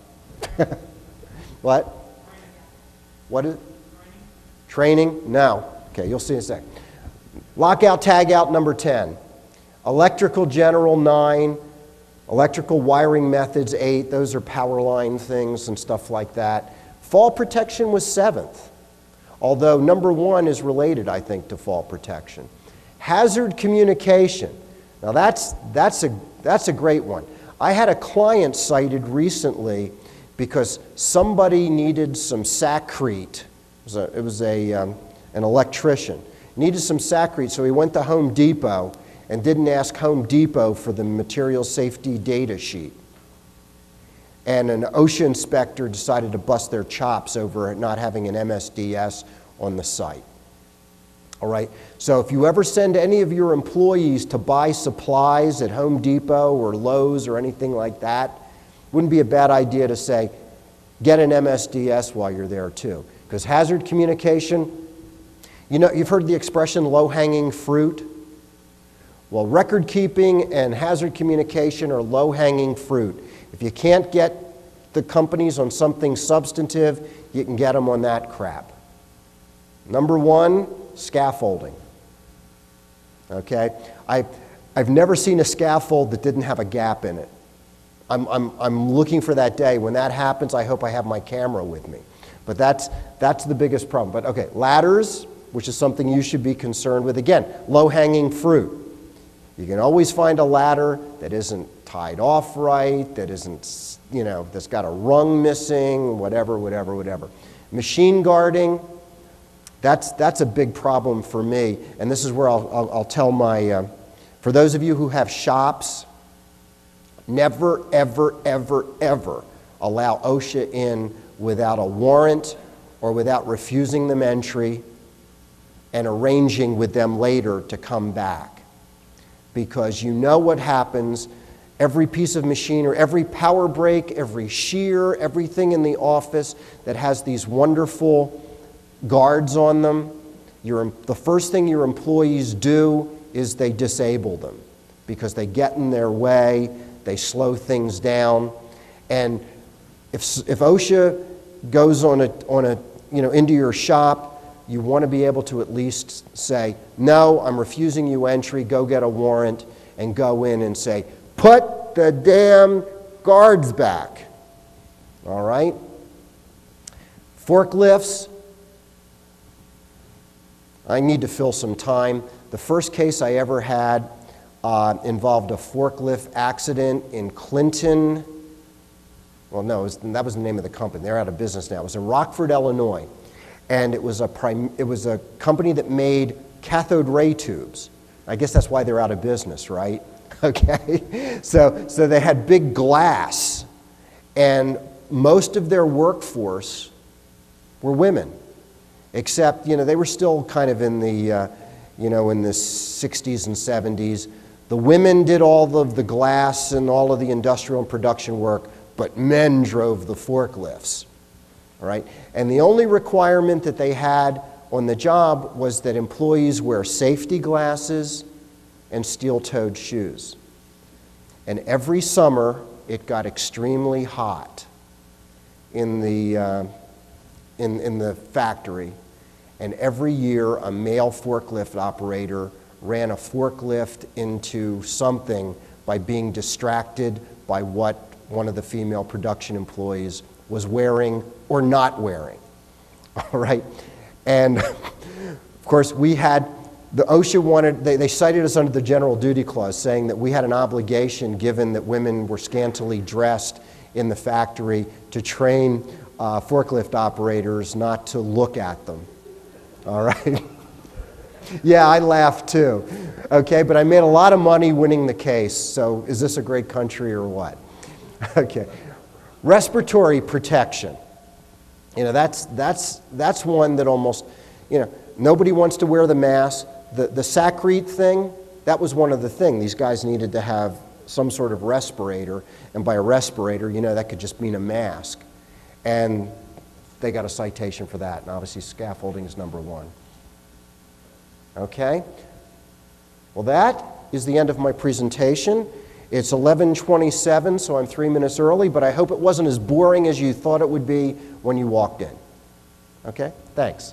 What? What is it? Training? No. Okay, you'll see in a second. Lockout, tagout, number 10. Electrical general, 9. Electrical wiring methods, 8. Those are power line things and stuff like that. Fall protection was 7th. Although number 1 is related, I think, to fall protection. Hazard communication. Now that's a great one. I had a client cited recently because somebody needed some Saccrete. It was an electrician. Needed some Saccrete, so he went to Home Depot and didn't ask Home Depot for the material safety data sheet. And an OSHA inspector decided to bust their chops over not having an MSDS on the site. All right, so if you ever send any of your employees to buy supplies at Home Depot or Lowe's or anything like that, wouldn't be a bad idea to say, get an MSDS while you're there too. Because hazard communication, you've heard the expression low-hanging fruit. Well, record keeping and hazard communication are low-hanging fruit. If you can't get the companies on something substantive, you can get them on that crap. Number 1, scaffolding. Okay? I've never seen a scaffold that didn't have a gap in it. I'm looking for that day. When that happens, I hope I have my camera with me. But that's the biggest problem. But okay, ladders, which is something you should be concerned with. Again, low-hanging fruit. You can always find a ladder that isn't tied off right, that isn't, that's got a rung missing, whatever. Machine guarding, that's a big problem for me. And this is where I'll tell for those of you who have shops, never, ever, ever, ever allow OSHA in without a warrant or without refusing them entry and arranging with them later to come back. Because you know what happens, every piece of machinery, every power brake, every shear, everything in the office that has these wonderful guards on them, the first thing your employees do is they disable them because they get in their way, they slow things down. And if OSHA goes into your shop, you want to be able to at least say, no, I'm refusing you entry, go get a warrant, and go in and say, put the damn guards back. All right? Forklifts, I need to fill some time. The first case I ever had involved a forklift accident in Clinton, well, no, that was the name of the company. They're out of business now. It was in Rockford, Illinois. And it was a company that made cathode ray tubes. I guess that's why they're out of business, right? Okay. So they had big glass, and most of their workforce were women, except, they were still kind of in the, in the 60s and 70s. The women did all of the glass and all of the industrial and production work, but men drove the forklifts, all right? And the only requirement that they had on the job was that employees wear safety glasses and steel-toed shoes. And every summer, it got extremely hot in the factory. And every year, a male forklift operator ran a forklift into something by being distracted by what one of the female production employees was wearing or not wearing. All right? And of course, we had, the OSHA wanted, they cited us under the general duty clause, saying that we had an obligation, given that women were scantily dressed in the factory, to train forklift operators not to look at them. All right? Yeah, I laughed too. Okay, but I made a lot of money winning the case, so is this a great country or what? Okay. Respiratory protection. That's one that almost, nobody wants to wear the mask. The sacrete thing, that was one of the things. These guys needed to have some sort of respirator, and by a respirator, that could just mean a mask. And they got a citation for that, and obviously scaffolding is number one. Okay? Well, that is the end of my presentation. It's 11:27, so I'm 3 minutes early, but I hope it wasn't as boring as you thought it would be when you walked in. Okay? Thanks.